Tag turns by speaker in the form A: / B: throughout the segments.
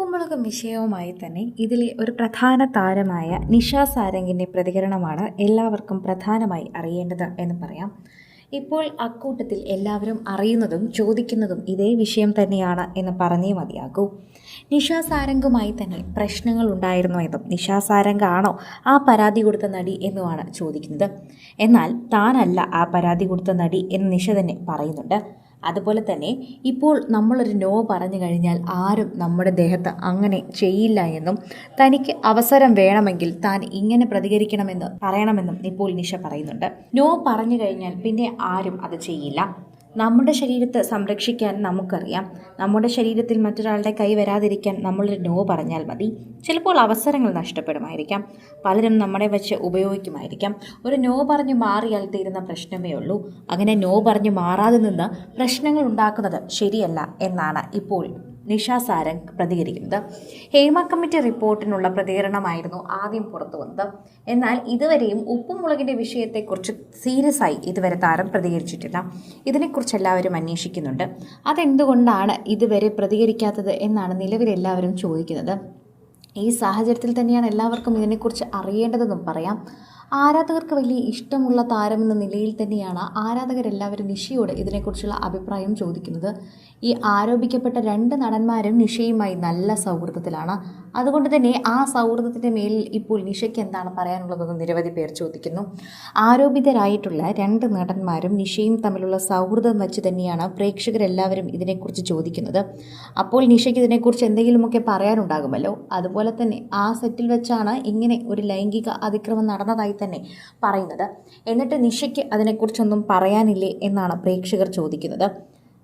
A: ഉപ്പുമുളകും വിഷയവുമായി തന്നെ ഇതിലെ ഒരു പ്രധാന താരമായ നിഷ സാരംഗിൻ്റെ പ്രതികരണമാണ് എല്ലാവർക്കും പ്രധാനമായി അറിയേണ്ടത് എന്ന് പറയാം. ഇപ്പോൾ അക്കൂട്ടത്തിൽ എല്ലാവരും അറിയുന്നതും ചോദിക്കുന്നതും ഇതേ വിഷയം തന്നെയാണ് എന്ന് പറഞ്ഞേ മതിയാകൂ. നിഷ സാരംഗുമായി തന്നെ പ്രശ്നങ്ങൾ ഉണ്ടായിരുന്നു എന്നും നിഷ സാരംഗാണോ ആ പരാതി കൊടുത്ത നടി എന്നുമാണ് ചോദിക്കുന്നത്. എന്നാൽ താനല്ല ആ പരാതി കൊടുത്ത നടി എന്ന് നിഷ തന്നെ പറയുന്നുണ്ട്. അതുപോലെ തന്നെ ഇപ്പോൾ നമ്മളൊരു നോ പറഞ്ഞു കഴിഞ്ഞാൽ ആരും നമ്മുടെ ദേഹത്ത് അങ്ങനെ ചെയ്യില്ല എന്നും തനിക്ക് അവസരം വേണമെങ്കിൽ താൻ ഇങ്ങനെ പ്രതികരിക്കണമെന്ന് പറയണമെന്നും ഇപ്പോൾ നിഷ പറയുന്നുണ്ട്. നോ പറഞ്ഞു കഴിഞ്ഞാൽ പിന്നെ ആരും അത് ചെയ്യില്ല. നമ്മുടെ ശരീരത്തെ സംരക്ഷിക്കാൻ നമുക്കറിയാം. നമ്മുടെ ശരീരത്തിൽ മറ്റൊരാളുടെ കൈ വരാതിരിക്കാൻ നമ്മളൊരു നോ പറഞ്ഞാൽ മതി. ചിലപ്പോൾ അവസരങ്ങൾ നഷ്ടപ്പെടുമായിരിക്കാം, പലരും നമ്മളെ വെച്ച് ഉപയോഗിക്കുമായിരിക്കാം. ഒരു നോ പറഞ്ഞ് മാറിയാൽ തീരുന്ന പ്രശ്നമേ ഉള്ളൂ. അങ്ങനെ നോ പറഞ്ഞ് മാറാതെ നിന്ന് പ്രശ്നങ്ങൾ ഉണ്ടാക്കുന്നത് ശരിയല്ല എന്നാണ് ഇപ്പോൾ നിഷ സാരംഗ് പ്രതികരിക്കുന്നത്. ഹേമ കമ്മിറ്റി റിപ്പോർട്ടിനുള്ള പ്രതികരണമായിരുന്നു ആദ്യം പുറത്തു വന്നത്. എന്നാൽ ഇതുവരെയും ഉപ്പുമുളകിൻ്റെ വിഷയത്തെക്കുറിച്ച് സീരിയസ് ആയി ഇതുവരെ താരം പ്രതികരിച്ചിട്ടില്ല. ഇതിനെക്കുറിച്ച് എല്ലാവരും അന്വേഷിക്കുന്നുണ്ട്. അതെന്തുകൊണ്ടാണ് ഇതുവരെ പ്രതികരിക്കാത്തത് എന്നാണ് നിലവിലെല്ലാവരും ചോദിക്കുന്നത്. ഈ സാഹചര്യത്തിൽ തന്നെയാണ് എല്ലാവർക്കും ഇതിനെക്കുറിച്ച് അറിയേണ്ടതെന്നും പറയാം. ആരാധകർക്ക് വലിയ ഇഷ്ടമുള്ള താരമെന്ന നിലയിൽ തന്നെയാണ് ആരാധകരെല്ലാവരും നിഷയോട് ഇതിനെക്കുറിച്ചുള്ള അഭിപ്രായം ചോദിക്കുന്നത്. ഈ ആരോപിക്കപ്പെട്ട 2 നടന്മാരും നിഷയുമായി നല്ല സൗഹൃദത്തിലാണ്. അതുകൊണ്ട് തന്നെ ആ സൗഹൃദത്തിൻ്റെ മേലിൽ ഇപ്പോൾ നിഷയ്ക്ക് എന്താണ് പറയാനുള്ളതെന്ന് നിരവധി പേർ ചോദിക്കുന്നു. ആരോപിതരായിട്ടുള്ള 2 നടന്മാരും നിഷയും തമ്മിലുള്ള സൗഹൃദം വെച്ച് തന്നെയാണ് പ്രേക്ഷകരെല്ലാവരും ഇതിനെക്കുറിച്ച് ചോദിക്കുന്നത്. അപ്പോൾ നിഷയ്ക്ക് ഇതിനെക്കുറിച്ച് എന്തെങ്കിലുമൊക്കെ പറയാനുണ്ടാകുമല്ലോ. അതുപോലെ തന്നെ ആ സെറ്റിൽ വെച്ചാണ് ഇങ്ങനെ ഒരു ലൈംഗിക അതിക്രമം നടന്നതായി തന്നെ പറയുന്നത്. എന്നിട്ട് നിഷയ്ക്ക് അതിനെക്കുറിച്ചൊന്നും പറയാനില്ലേ എന്നാണ് പ്രേക്ഷകർ ചോദിക്കുന്നത്.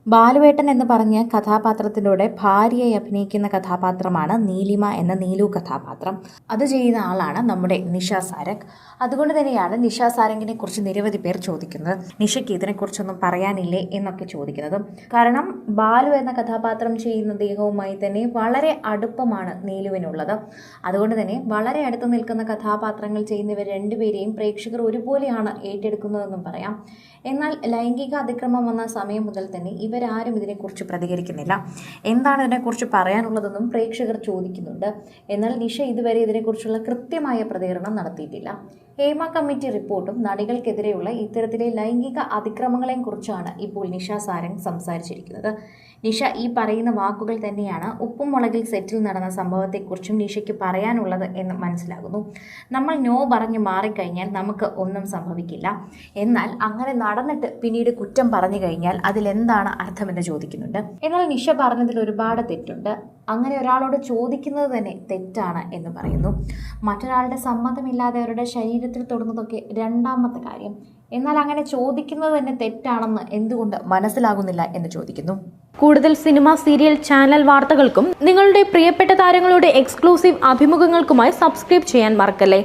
A: ബാലുവേട്ടൻ എന്ന് പറഞ്ഞ കഥാപാത്രത്തിലൂടെ ഭാര്യയായി അഭിനയിക്കുന്ന കഥാപാത്രമാണ് നീലിമ എന്ന നീലു കഥാപാത്രം. അത് ചെയ്യുന്ന ആളാണ് നമ്മുടെ നിഷ സാരംഗ്. അതുകൊണ്ട് തന്നെയാണ് നിഷ സാരംഗിനെ കുറിച്ച് നിരവധി പേർ ചോദിക്കുന്നത്. നിഷയ്ക്ക് ഇതിനെക്കുറിച്ചൊന്നും പറയാനില്ലേ എന്നൊക്കെ ചോദിക്കുന്നതും. കാരണം ബാലു എന്ന കഥാപാത്രം ചെയ്യുന്ന ദേഹവുമായി തന്നെ വളരെ അടുപ്പമാണ് നീലുവിനുള്ളത്. അതുകൊണ്ട് തന്നെ വളരെ അടുത്ത് നിൽക്കുന്ന കഥാപാത്രങ്ങൾ ചെയ്യുന്നവർ 2 പേരെയും പ്രേക്ഷകർ ഒരുപോലെയാണ് ഏറ്റെടുക്കുന്നതെന്നും പറയാം. എന്നാൽ ലൈംഗിക അതിക്രമം വന്ന സമയം മുതൽ തന്നെ ഇവരാരും ഇതിനെക്കുറിച്ച് പ്രതികരിക്കുന്നില്ല. എന്താണ് ഇതിനെക്കുറിച്ച് പറയാനുള്ളതെന്നും പ്രേക്ഷകർ ചോദിക്കുന്നുണ്ട്. എന്നാൽ നിഷ ഇതുവരെ ഇതിനെക്കുറിച്ചുള്ള കൃത്യമായ പ്രതികരണം നടത്തിയിട്ടില്ല. ഹേമ കമ്മിറ്റി റിപ്പോർട്ടും നടികൾക്കെതിരെയുള്ള ഇത്തരത്തിലെ ലൈംഗിക അതിക്രമങ്ങളെയും കുറിച്ചാണ് ഇപ്പോൾ നിഷ സാരംഗ് സംസാരിച്ചിരിക്കുന്നത്. നിഷ ഈ പറയുന്ന വാക്കുകൾ തന്നെയാണ് ഉപ്പുമുളകിൽ സെറ്റിൽ നടന്ന സംഭവത്തെക്കുറിച്ചും നിഷയ്ക്ക് പറയാനുള്ളത് എന്ന് മനസ്സിലാകുന്നു. നമ്മൾ നോ പറഞ്ഞു മാറിക്കഴിഞ്ഞാൽ നമുക്ക് ഒന്നും സംഭവിക്കില്ല. എന്നാൽ അങ്ങനെ നടന്നിട്ട് പിന്നീട് കുറ്റം പറഞ്ഞു കഴിഞ്ഞാൽ അതിലെന്താണ് അർത്ഥമെന്ന് ചോദിക്കുന്നുണ്ട്. എന്നാൽ നിഷ പറഞ്ഞതിൽ ഒരുപാട് തെറ്റുണ്ട്. അങ്ങനെ ഒരാളോട് ചോദിക്കുന്നത് തന്നെ തെറ്റാണ് എന്ന് പറയുന്നു. മറ്റൊരാളുടെ സമ്മതമില്ലാതെ അവരുടെ ശരീരത്തിൽ തൊടുന്നതൊക്കെ രണ്ടാമത്തെ കാര്യം. എന്നാൽ അങ്ങനെ ചോദിക്കുന്നത് തന്നെ തെറ്റാണെന്ന് എന്തുകൊണ്ട് മനസ്സിലാകുന്നില്ല എന്ന് ചോദിക്കുന്നു.
B: കൂടുതൽ സിനിമ, സീരിയൽ, ചാനൽ വാർത്തകൾക്കും നിങ്ങളുടെ പ്രിയപ്പെട്ട താരങ്ങളുടെ എക്സ്ക്ലൂസീവ് അഭിമുഖങ്ങൾക്കുമായി സബ്സ്ക്രൈബ് ചെയ്യാൻ മറക്കല്ലേ.